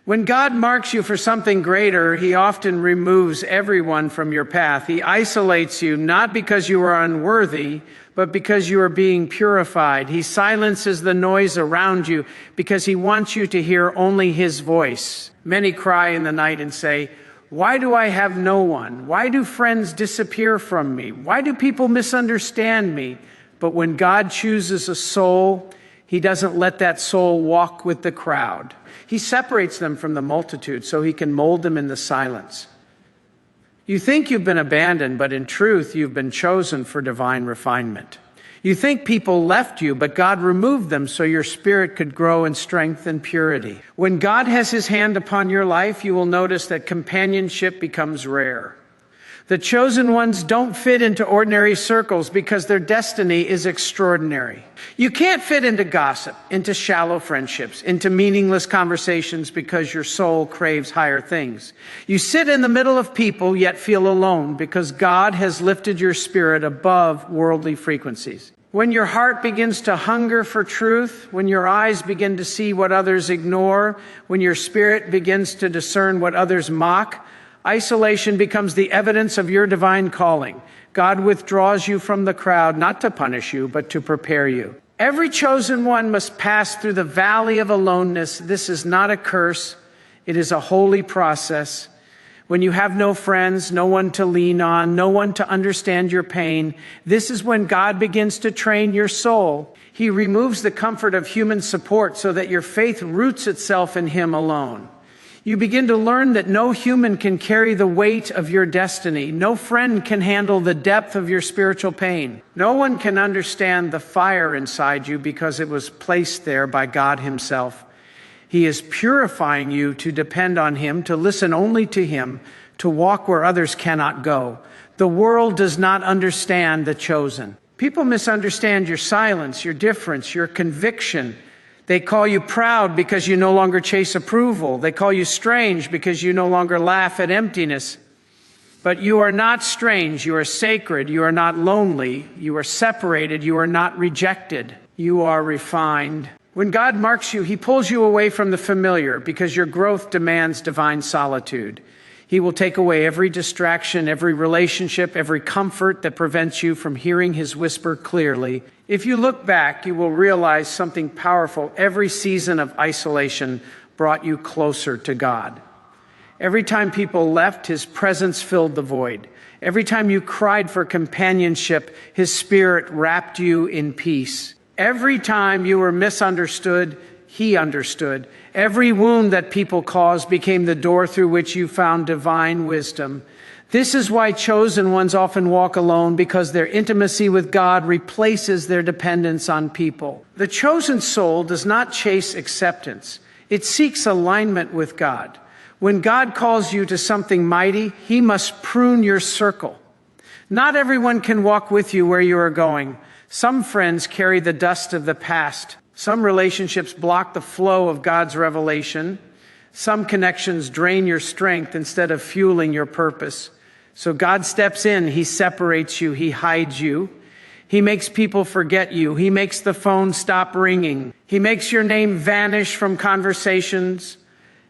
When God marks you for something greater, He often removes everyone from your path. He isolates you not because you are unworthy, but because you are being purified. He silences the noise around you because He wants you to hear only His voice. Many cry in the night and say, "Why do I have no one? Why do friends disappear from me? Why do people misunderstand me?" But when God chooses a soul, He doesn't let that soul walk with the crowd. He separates them from the multitude so He can mold them in the silence. You think you've been abandoned, but in truth, you've been chosen for divine refinement. You think people left you, but God removed them so your spirit could grow in strength and purity. When God has His hand upon your life, you will notice that companionship becomes rare. The chosen ones don't fit into ordinary circles because their destiny is extraordinary. You can't fit into gossip, into shallow friendships, into meaningless conversations because your soul craves higher things. You sit in the middle of people yet feel alone because God has lifted your spirit above worldly frequencies. When your heart begins to hunger for truth, when your eyes begin to see what others ignore, when your spirit begins to discern what others mock, isolation becomes the evidence of your divine calling. God withdraws you from the crowd, not to punish you, but to prepare you. Every chosen one must pass through the valley of aloneness. This is not a curse. It is a holy process. When you have no friends, no one to lean on, no one to understand your pain, this is when God begins to train your soul. He removes the comfort of human support so that your faith roots itself in Him alone. You begin to learn that no human can carry the weight of your destiny. No friend can handle the depth of your spiritual pain. No one can understand the fire inside you because it was placed there by God Himself. He is purifying you to depend on Him, to listen only to Him, to walk where others cannot go. The world does not understand the chosen. People misunderstand your silence, your difference, your conviction. They call you proud because you no longer chase approval. They call you strange because you no longer laugh at emptiness. But you are not strange. You are sacred. You are not lonely. You are separated. You are not rejected. You are refined. When God marks you, He pulls you away from the familiar because your growth demands divine solitude. He will take away every distraction, every relationship, every comfort that prevents you from hearing His whisper clearly. If you look back, you will realize something powerful. Every season of isolation brought you closer to God. Every time people left, His presence filled the void. Every time you cried for companionship, His Spirit wrapped you in peace. Every time you were misunderstood, He understood. Every wound that people caused became the door through which you found divine wisdom. This is why chosen ones often walk alone, because their intimacy with God replaces their dependence on people. The chosen soul does not chase acceptance. It seeks alignment with God. When God calls you to something mighty, He must prune your circle. Not everyone can walk with you where you are going. Some friends carry the dust of the past. Some relationships block the flow of God's revelation. Some connections drain your strength instead of fueling your purpose. So God steps in. He separates you. He hides you. He makes people forget you. He makes the phone stop ringing. He makes your name vanish from conversations.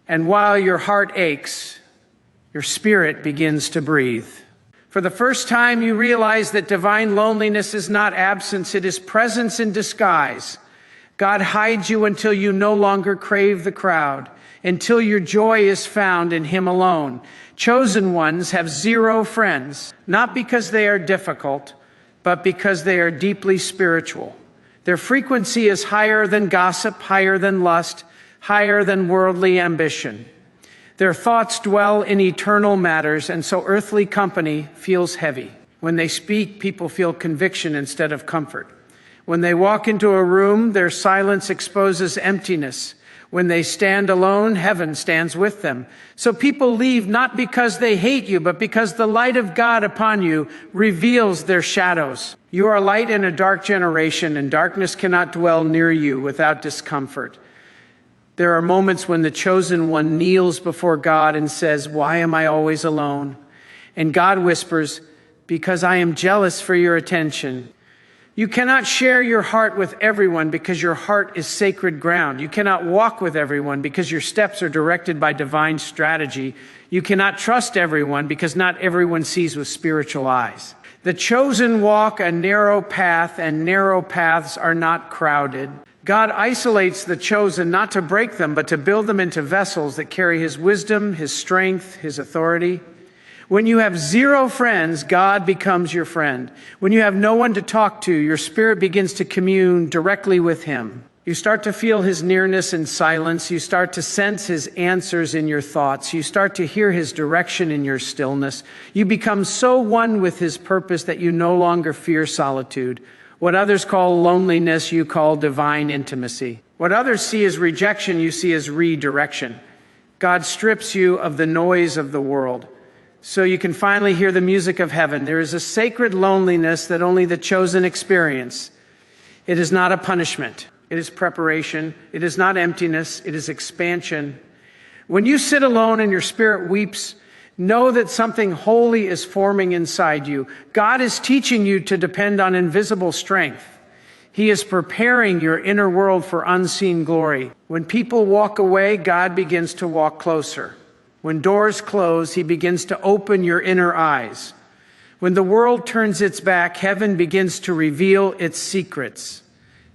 And while your heart aches, your spirit begins to breathe. For the first time, you realize that divine loneliness is not absence. It is presence in disguise. God hides you until you no longer crave the crowd, until your joy is found in Him alone. Chosen ones have zero friends, not because they are difficult, but because they are deeply spiritual. Their frequency is higher than gossip, higher than lust, higher than worldly ambition. Their thoughts dwell in eternal matters, and so earthly company feels heavy. When they speak, people feel conviction instead of comfort. When they walk into a room, their silence exposes emptiness. When they stand alone, heaven stands with them. So people leave not because they hate you, but because the light of God upon you reveals their shadows. You are light in a dark generation, and darkness cannot dwell near you without discomfort. There are moments when the chosen one kneels before God and says, "Why am I always alone?" And God whispers, "Because I am jealous for your attention." You cannot share your heart with everyone because your heart is sacred ground. You cannot walk with everyone because your steps are directed by divine strategy. You cannot trust everyone because not everyone sees with spiritual eyes. The chosen walk a narrow path, and narrow paths are not crowded. God isolates the chosen not to break them, but to build them into vessels that carry his wisdom, his strength, his authority. When you have zero friends, God becomes your friend. When you have no one to talk to, your spirit begins to commune directly with him. You start to feel his nearness in silence. You start to sense his answers in your thoughts. You start to hear his direction in your stillness. You become so one with his purpose that you no longer fear solitude. What others call loneliness, you call divine intimacy. What others see as rejection, you see as redirection. God strips you of the noise of the world, so you can finally hear the music of heaven. There is a sacred loneliness that only the chosen experience. It is not a punishment. It is preparation. It is not emptiness. It is expansion. When you sit alone and your spirit weeps, know that something holy is forming inside you. God is teaching you to depend on invisible strength. He is preparing your inner world for unseen glory. When people walk away, God begins to walk closer. When doors close, he begins to open your inner eyes. When the world turns its back, heaven begins to reveal its secrets.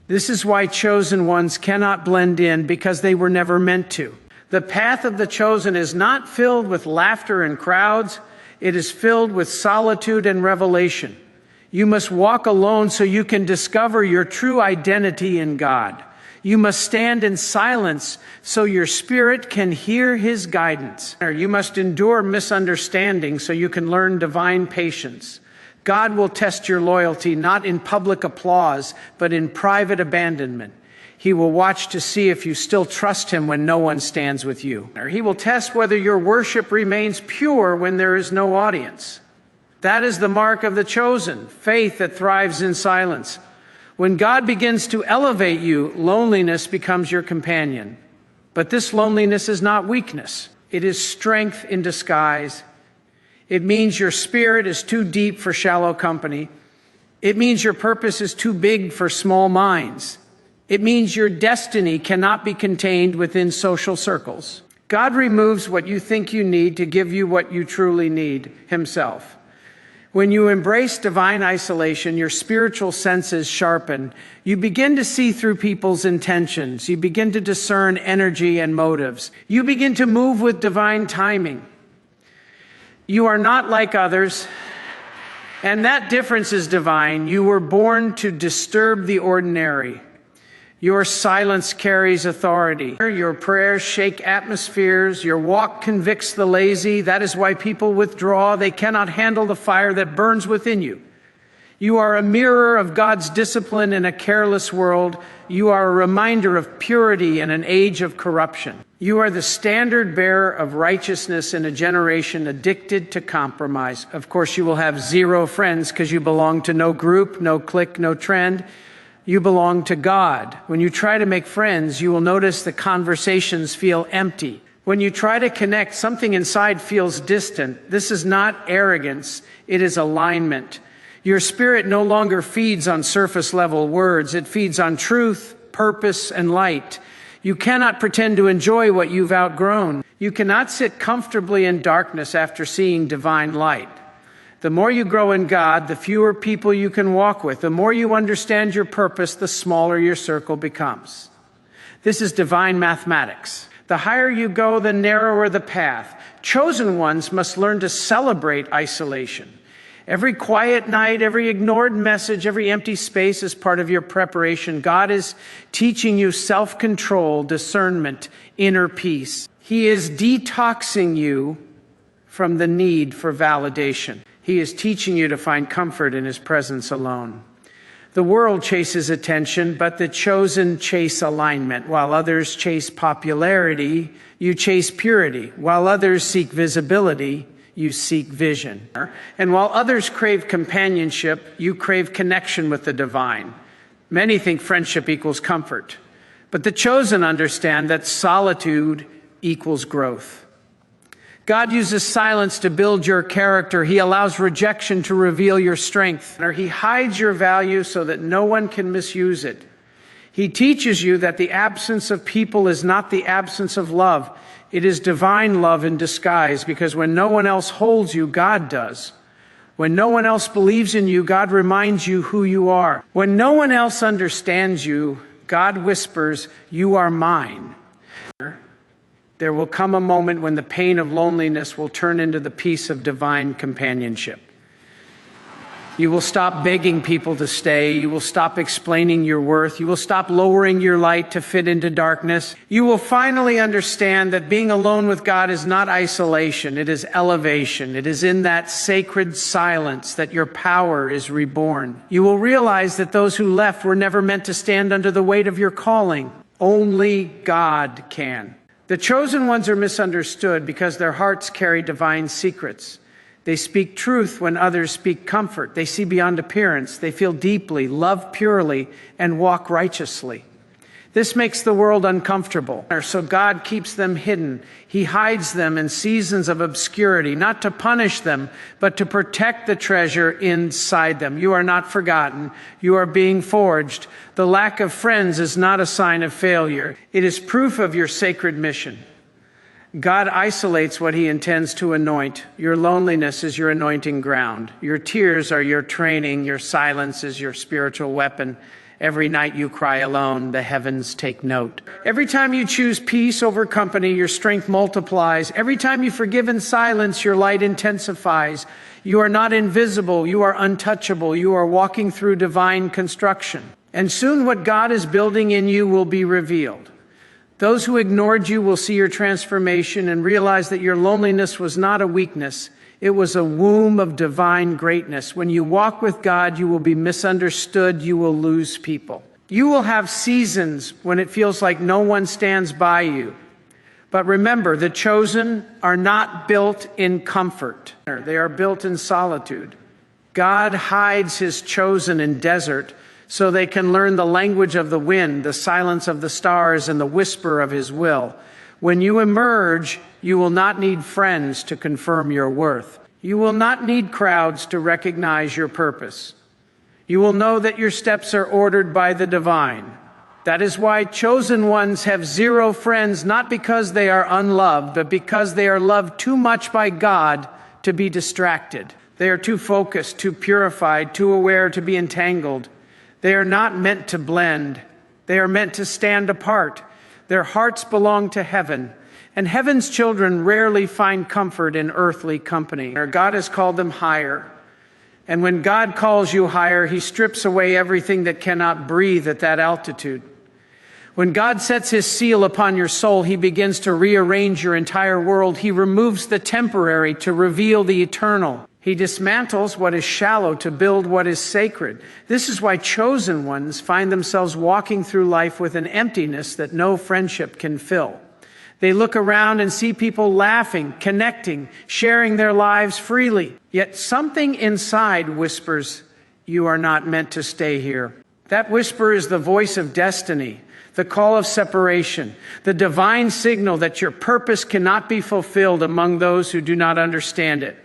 This is why chosen ones cannot blend in, because they were never meant to. The path of the chosen is not filled with laughter and crowds. It is filled with solitude and revelation. You must walk alone so you can discover your true identity in God. You must stand in silence so your spirit can hear his guidance. You must endure misunderstanding so you can learn divine patience. God will test your loyalty not in public applause, but in private abandonment. He will watch to see if you still trust him when no one stands with you. He will test whether your worship remains pure when there is no audience. That is the mark of the chosen, faith that thrives in silence. When God begins to elevate you, loneliness becomes your companion. But this loneliness is not weakness. It is strength in disguise. It means your spirit is too deep for shallow company. It means your purpose is too big for small minds. It means your destiny cannot be contained within social circles. God removes what you think you need to give you what you truly need, himself. When you embrace divine isolation, your spiritual senses sharpen. You begin to see through people's intentions. You begin to discern energy and motives. You begin to move with divine timing. You are not like others, and that difference is divine. You were born to disturb the ordinary. Your silence carries authority. Your prayers shake atmospheres. Your walk convicts the lazy. That is why people withdraw. They cannot handle the fire that burns within you. You are a mirror of God's discipline in a careless world. You are a reminder of purity in an age of corruption. You are the standard bearer of righteousness in a generation addicted to compromise. Of course, you will have zero friends because you belong to no group, no clique, no trend. You belong to God. When you try to make friends, you will notice the conversations feel empty. When you try to connect, something inside feels distant. This is not arrogance, it is alignment. Your spirit no longer feeds on surface level words. It feeds on truth, purpose, and light. You cannot pretend to enjoy what you've outgrown. You cannot sit comfortably in darkness after seeing divine light. The more you grow in God, the fewer people you can walk with. The more you understand your purpose, the smaller your circle becomes. This is divine mathematics. The higher you go, the narrower the path. Chosen ones must learn to celebrate isolation. Every quiet night, every ignored message, every empty space is part of your preparation. God is teaching you self-control, discernment, inner peace. He is detoxing you from the need for validation. He is teaching you to find comfort in his presence alone. The world chases attention, but the chosen chase alignment. While others chase popularity, you chase purity. While others seek visibility, you seek vision. And while others crave companionship, you crave connection with the divine. Many think friendship equals comfort, but the chosen understand that solitude equals growth. God uses silence to build your character. He allows rejection to reveal your strength. Or He hides your value so that no one can misuse it. He teaches you that the absence of people is not the absence of love. It is divine love in disguise, because when no one else holds you, God does. When no one else believes in you, God reminds you who you are. When no one else understands you, God whispers, "You are mine." There will come a moment when the pain of loneliness will turn into the peace of divine companionship. You will stop begging people to stay. You will stop explaining your worth. You will stop lowering your light to fit into darkness. You will finally understand that being alone with God is not isolation. It is elevation. It is in that sacred silence that your power is reborn. You will realize that those who left were never meant to stand under the weight of your calling. Only God can. The chosen ones are misunderstood because their hearts carry divine secrets. They speak truth when others speak comfort. They see beyond appearance. They feel deeply, love purely, and walk righteously. This makes the world uncomfortable, so God keeps them hidden. He hides them in seasons of obscurity, not to punish them, but to protect the treasure inside them. You are not forgotten. You are being forged. The lack of friends is not a sign of failure. It is proof of your sacred mission. God isolates what He intends to anoint. Your loneliness is your anointing ground. Your tears are your training. Your silence is your spiritual weapon. Every night you cry alone, the heavens take note. Every time you choose peace over company, your strength multiplies. Every time you forgive in silence, your light intensifies. You are not invisible. You are untouchable. You are walking through divine construction. And soon what God is building in you will be revealed. Those who ignored you will see your transformation and realize that your loneliness was not a weakness. It was a womb of divine greatness. When you walk with God, you will be misunderstood. You will lose people. You will have seasons when it feels like no one stands by you. But remember, the chosen are not built in comfort. They are built in solitude. God hides His chosen in desert so they can learn the language of the wind, the silence of the stars, and the whisper of His will. When you emerge, you will not need friends to confirm your worth. You will not need crowds to recognize your purpose. You will know that your steps are ordered by the divine. That is why chosen ones have zero friends, not because they are unloved, but because they are loved too much by God to be distracted. They are too focused, too purified, too aware to be entangled. They are not meant to blend. They are meant to stand apart. Their hearts belong to heaven, and heaven's children rarely find comfort in earthly company. God has called them higher. And when God calls you higher, He strips away everything that cannot breathe at that altitude. When God sets His seal upon your soul, He begins to rearrange your entire world. He removes the temporary to reveal the eternal. He dismantles what is shallow to build what is sacred. This is why chosen ones find themselves walking through life with an emptiness that no friendship can fill. They look around and see people laughing, connecting, sharing their lives freely. Yet something inside whispers, "You are not meant to stay here." That whisper is the voice of destiny, the call of separation, the divine signal that your purpose cannot be fulfilled among those who do not understand it.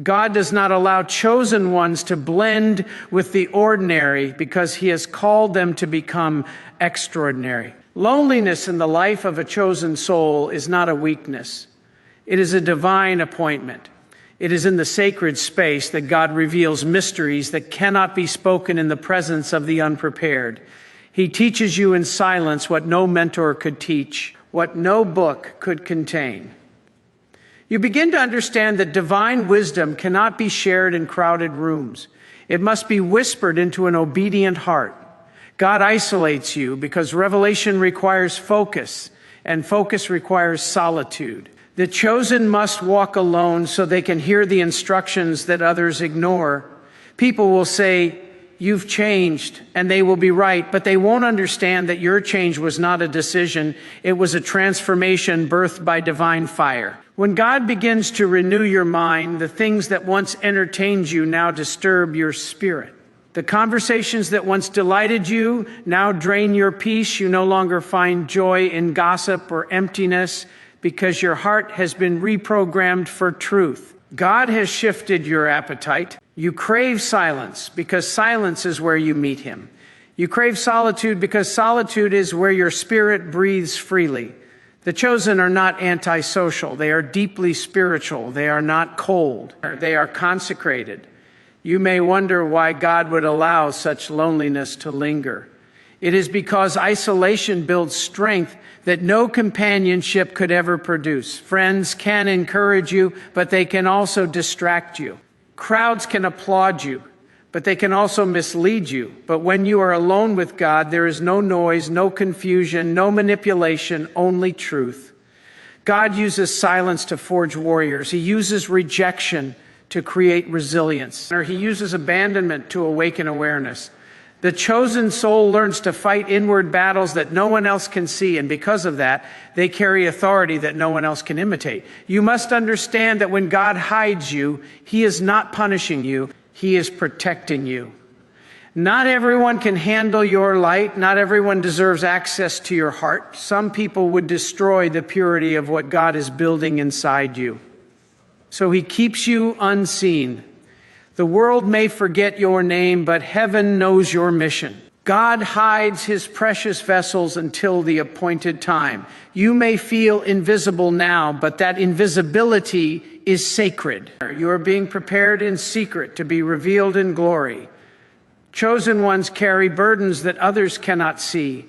God does not allow chosen ones to blend with the ordinary because He has called them to become extraordinary. Loneliness in the life of a chosen soul is not a weakness. It is a divine appointment. It is in the sacred space that God reveals mysteries that cannot be spoken in the presence of the unprepared. He teaches you in silence what no mentor could teach, what no book could contain. You begin to understand that divine wisdom cannot be shared in crowded rooms. It must be whispered into an obedient heart. God isolates you because revelation requires focus, and focus requires solitude. The chosen must walk alone so they can hear the instructions that others ignore. People will say, "You've changed," and they will be right, but they won't understand that your change was not a decision. It was a transformation birthed by divine fire. When God begins to renew your mind, the things that once entertained you now disturb your spirit. The conversations that once delighted you now drain your peace. You no longer find joy in gossip or emptiness. because your heart has been reprogrammed for truth. God has shifted your appetite. You crave silence because silence is where you meet him. You crave solitude because solitude is where your spirit breathes freely. The chosen are not antisocial. They are deeply spiritual. They are not cold. They are consecrated. You may wonder why God would allow such loneliness to linger. It is because isolation builds strength that no companionship could ever produce. Friends can encourage you, but they can also distract you. Crowds can applaud you, but they can also mislead you. But when you are alone with God, there is no noise, no confusion, no manipulation, only truth. God uses silence to forge warriors. He uses rejection to create resilience, or he uses abandonment to awaken awareness. The chosen soul learns to fight inward battles that no one else can see, and because of that, they carry authority that no one else can imitate. You must understand that when God hides you, he is not punishing you, he is protecting you. Not everyone can handle your light. Not everyone deserves access to your heart. Some people would destroy the purity of what God is building inside you. So he keeps you unseen. The world may forget your name, but heaven knows your mission. God hides his precious vessels until the appointed time. You may feel invisible now, but that invisibility is sacred. You are being prepared in secret to be revealed in glory. Chosen ones carry burdens that others cannot see.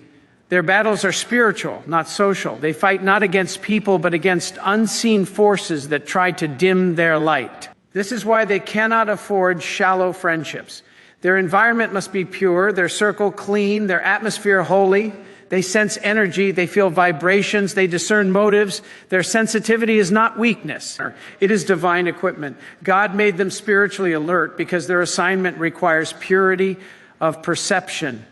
Their battles are spiritual, not social. They fight not against people, but against unseen forces that try to dim their light. This is why they cannot afford shallow friendships. Their environment must be pure, their circle clean, their atmosphere holy. They sense energy, they feel vibrations, they discern motives. Their sensitivity is not weakness. It is divine equipment. God made them spiritually alert because their assignment requires purity of perception.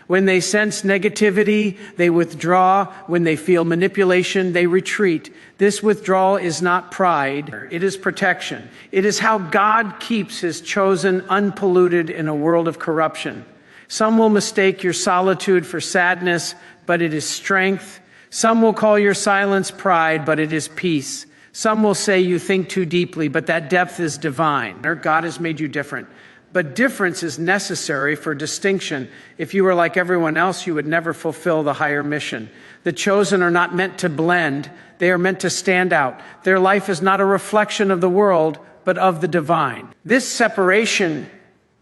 When they sense negativity, they withdraw. When they feel manipulation, they retreat. This withdrawal is not pride, it is protection. It is how God keeps his chosen unpolluted in a world of corruption. Some will mistake your solitude for sadness, but it is strength. Some will call your silence pride, but it is peace. Some will say you think too deeply, but that depth is divine. God has made you different. But difference is necessary for distinction. If you were like everyone else, you would never fulfill the higher mission. The chosen are not meant to blend. They are meant to stand out. Their life is not a reflection of the world, but of the divine. This separation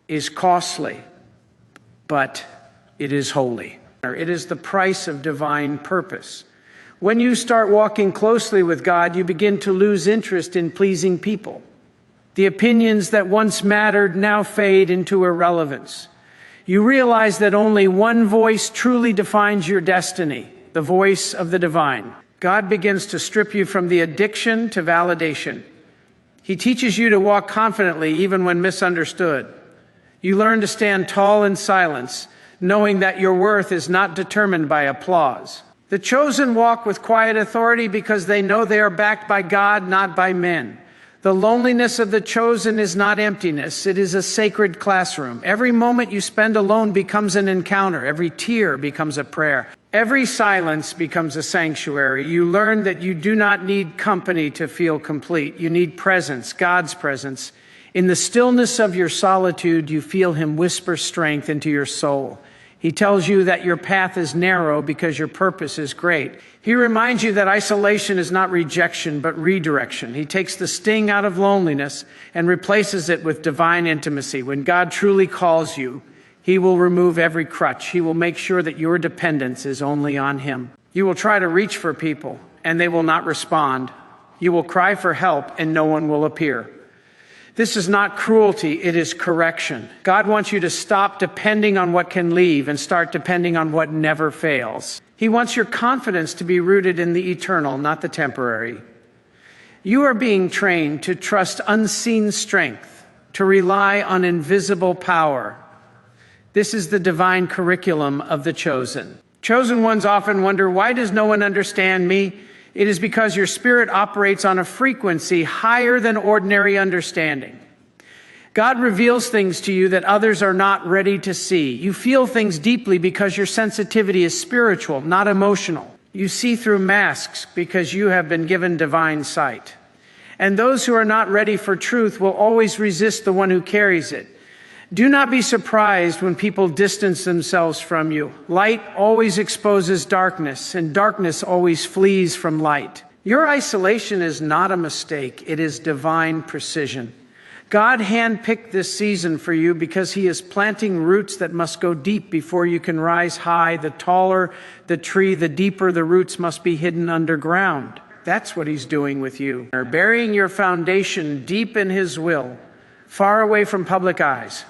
is costly, but it is holy. It is the price of divine purpose. When you start walking closely with God, you begin to lose interest in pleasing people. The opinions that once mattered now fade into irrelevance. You realize that only one voice truly defines your destiny, the voice of the divine. God begins to strip you from the addiction to validation. He teaches you to walk confidently even when misunderstood. You learn to stand tall in silence, knowing that your worth is not determined by applause. The chosen walk with quiet authority because they know they are backed by God, not by men. The loneliness of the chosen is not emptiness. It is a sacred classroom. Every moment you spend alone becomes an encounter. Every tear becomes a prayer. Every silence becomes a sanctuary. You learn that you do not need company to feel complete. You need presence, God's presence. In the stillness of your solitude, you feel him whisper strength into your soul. He tells you that your path is narrow because your purpose is great. He reminds you that isolation is not rejection, but redirection. He takes the sting out of loneliness and replaces it with divine intimacy. When God truly calls you, he will remove every crutch. He will make sure that your dependence is only on him. You will try to reach for people, and they will not respond. You will cry for help, and no one will appear. This is not cruelty, it is correction. God wants you to stop depending on what can leave and start depending on what never fails. He wants your confidence to be rooted in the eternal, not the temporary. You are being trained to trust unseen strength, to rely on invisible power. This is the divine curriculum of the chosen. Chosen ones often wonder, why does no one understand me? It is because your spirit operates on a frequency higher than ordinary understanding. God reveals things to you that others are not ready to see. You feel things deeply because your sensitivity is spiritual, not emotional. You see through masks because you have been given divine sight. And those who are not ready for truth will always resist the one who carries it. Do not be surprised when people distance themselves from you. Light always exposes darkness, and darkness always flees from light. Your isolation is not a mistake. It is divine precision. God handpicked this season for you because he is planting roots that must go deep before you can rise high. The taller the tree, the deeper the roots must be hidden underground. That's what he's doing with you. Burying your foundation deep in his will, far away from public eyes.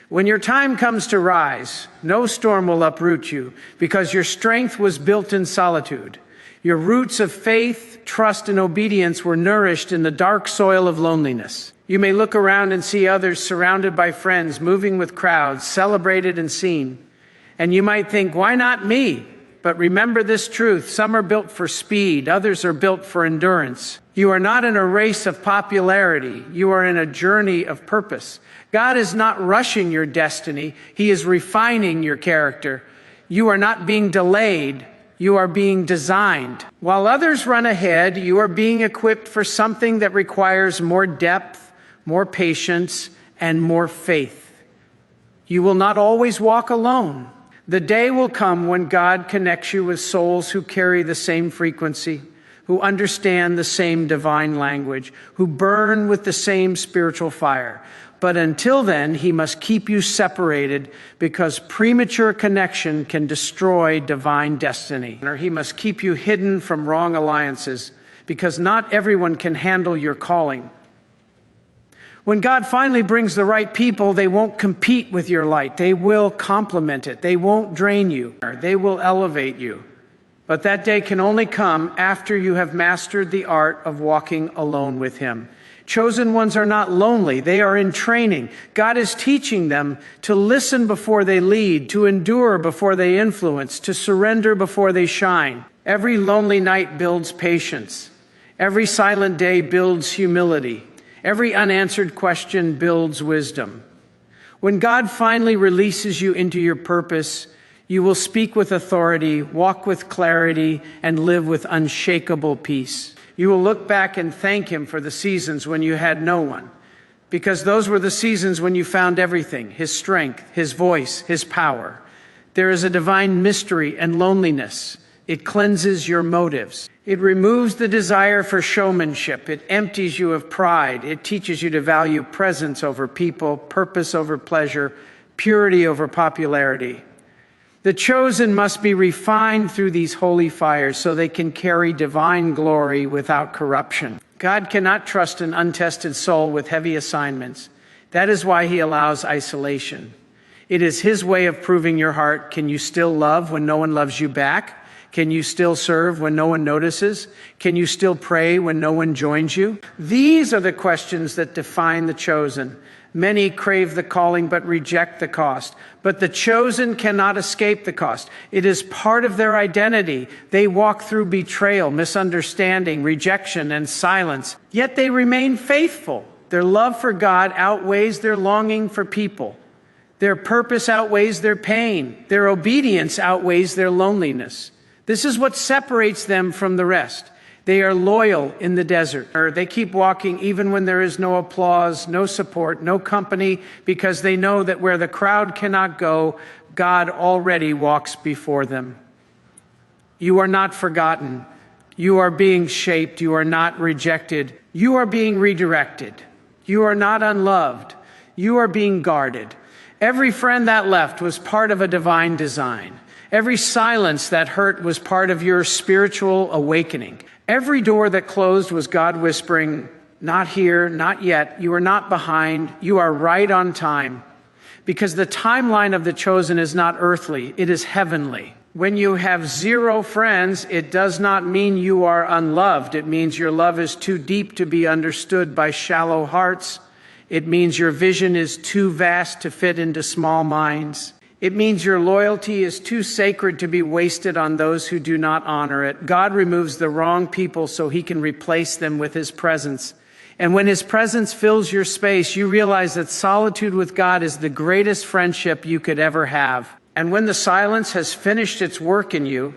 When your time comes to rise, no storm will uproot you because your strength was built in solitude. Your roots of faith, trust, and obedience were nourished in the dark soil of loneliness. You may look around and see others surrounded by friends, moving with crowds, celebrated and seen. And you might think, why not me? But remember this truth. Some are built for speed. Others are built for endurance. You are not in a race of popularity. You are in a journey of purpose. God is not rushing your destiny. He is refining your character. You are not being delayed. You are being designed. While others run ahead, you are being equipped for something that requires more depth, more patience, and more faith. You will not always walk alone. The day will come when God connects you with souls who carry the same frequency, who understand the same divine language, who burn with the same spiritual fire. But until then, he must keep you separated because premature connection can destroy divine destiny. Or he must keep you hidden from wrong alliances because not everyone can handle your calling. When God finally brings the right people, they won't compete with your light. They will complement it. They won't drain you. They will elevate you. But that day can only come after you have mastered the art of walking alone with him. Chosen ones are not lonely. They are in training. God is teaching them to listen before they lead, to endure before they influence, to surrender before they shine. Every lonely night builds patience. Every silent day builds humility. Every unanswered question builds wisdom. When God finally releases you into your purpose, you will speak with authority, walk with clarity, and live with unshakable peace. You will look back and thank him for the seasons when you had no one, because those were the seasons when you found everything: his strength, his voice, his power. There is a divine mystery and loneliness. It cleanses your motives. It removes the desire for showmanship. It empties you of pride. It teaches you to value presence over people, purpose over pleasure, purity over popularity. The chosen must be refined through these holy fires so they can carry divine glory without corruption. God cannot trust an untested soul with heavy assignments. That is why he allows isolation. It is his way of proving your heart. Can you still love when no one loves you back? Can you still serve when no one notices? Can you still pray when no one joins you? These are the questions that define the chosen. Many crave the calling but reject the cost. But the chosen cannot escape the cost. It is part of their identity. They walk through betrayal, misunderstanding, rejection, and silence. Yet they remain faithful. Their love for God outweighs their longing for people. Their purpose outweighs their pain. Their obedience outweighs their loneliness. This is what separates them from the rest. They are loyal in the desert. They keep walking even when there is no applause, no support, no company, because they know that where the crowd cannot go, God already walks before them. You are not forgotten. You are being shaped. You are not rejected. You are being redirected. You are not unloved. You are being guarded. Every friend that left was part of a divine design. Every silence that hurt was part of your spiritual awakening. Every door that closed was God whispering, not here, not yet. You are not behind. You are right on time. Because the timeline of the chosen is not earthly, it is heavenly. When you have zero friends, it does not mean you are unloved. It means your love is too deep to be understood by shallow hearts. It means your vision is too vast to fit into small minds. It means your loyalty is too sacred to be wasted on those who do not honor it. God removes the wrong people so he can replace them with his presence. And when his presence fills your space, you realize that solitude with God is the greatest friendship you could ever have. And when the silence has finished its work in you,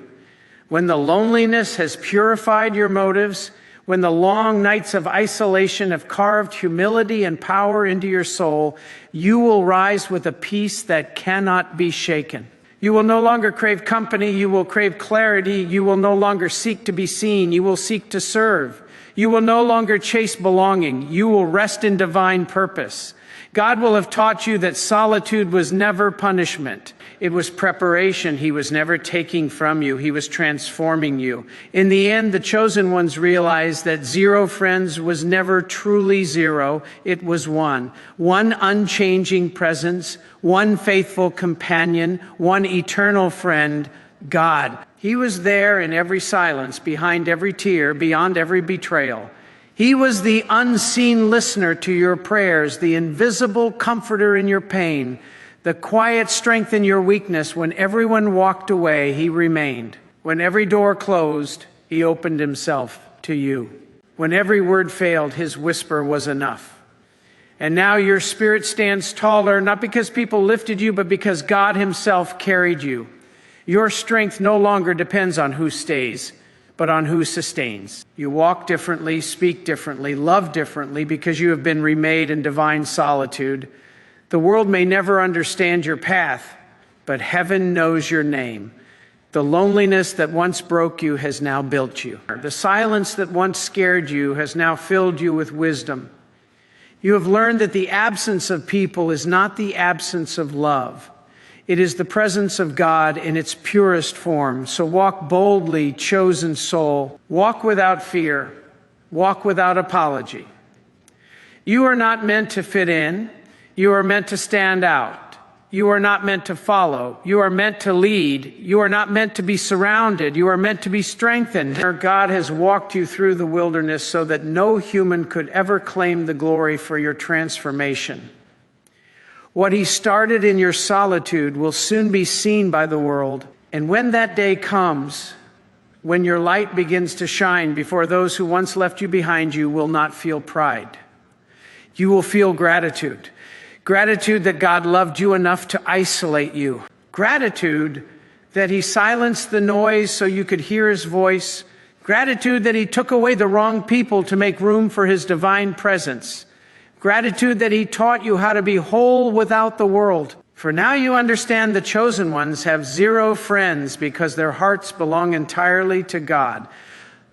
When the loneliness has purified your motives, when the long nights of isolation have carved humility and power into your soul, you will rise with a peace that cannot be shaken. You will no longer crave company, you will crave clarity, you will no longer seek to be seen, you will seek to serve. You will no longer chase belonging, you will rest in divine purpose. God will have taught you that solitude was never punishment. It was preparation. He was never taking from you. He was transforming you. In the end, the chosen ones realized that zero friends was never truly zero. It was one. One unchanging presence, one faithful companion, one eternal friend, God. He was there in every silence, behind every tear, beyond every betrayal. He was the unseen listener to your prayers, the invisible comforter in your pain, the quiet strength in your weakness. When everyone walked away, he remained. When every door closed, he opened himself to you. When every word failed, his whisper was enough. And now your spirit stands taller, not because people lifted you, but because God himself carried you. Your strength no longer depends on who stays, but on who sustains. You walk differently, speak differently, love differently because you have been remade in divine solitude. The world may never understand your path, but heaven knows your name. The loneliness that once broke you has now built you. The silence that once scared you has now filled you with wisdom. You have learned that the absence of people is not the absence of love. It is the presence of God in its purest form. So walk boldly, chosen soul. Walk without fear. Walk without apology. You are not meant to fit in. You are meant to stand out. You are not meant to follow. You are meant to lead. You are not meant to be surrounded. You are meant to be strengthened. God has walked you through the wilderness so that no human could ever claim the glory for your transformation. What he started in your solitude will soon be seen by the world. And when that day comes, when your light begins to shine before those who once left you behind, you will not feel pride. You will feel gratitude. Gratitude that God loved you enough to isolate you. Gratitude that he silenced the noise so you could hear his voice. Gratitude that he took away the wrong people to make room for his divine presence. Gratitude that he taught you how to be whole without the world. For now you understand the chosen ones have zero friends because their hearts belong entirely to God.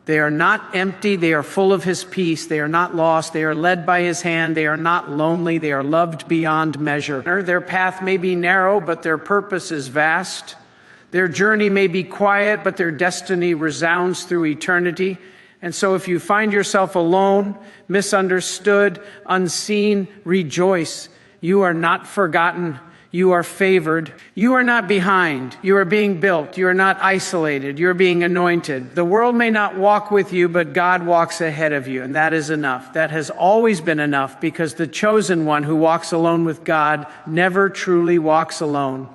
They are not empty, they are full of his peace. They are not lost, they are led by his hand. They are not lonely, they are loved beyond measure. Their path may be narrow, but their purpose is vast. Their journey may be quiet, but their destiny resounds through eternity. And so if you find yourself alone, misunderstood, unseen, rejoice. You are not forgotten. You are favored. You are not behind. You are being built. You are not isolated. You are being anointed. The world may not walk with you, but God walks ahead of you, and that is enough. That has always been enough because the chosen one who walks alone with God never truly walks alone.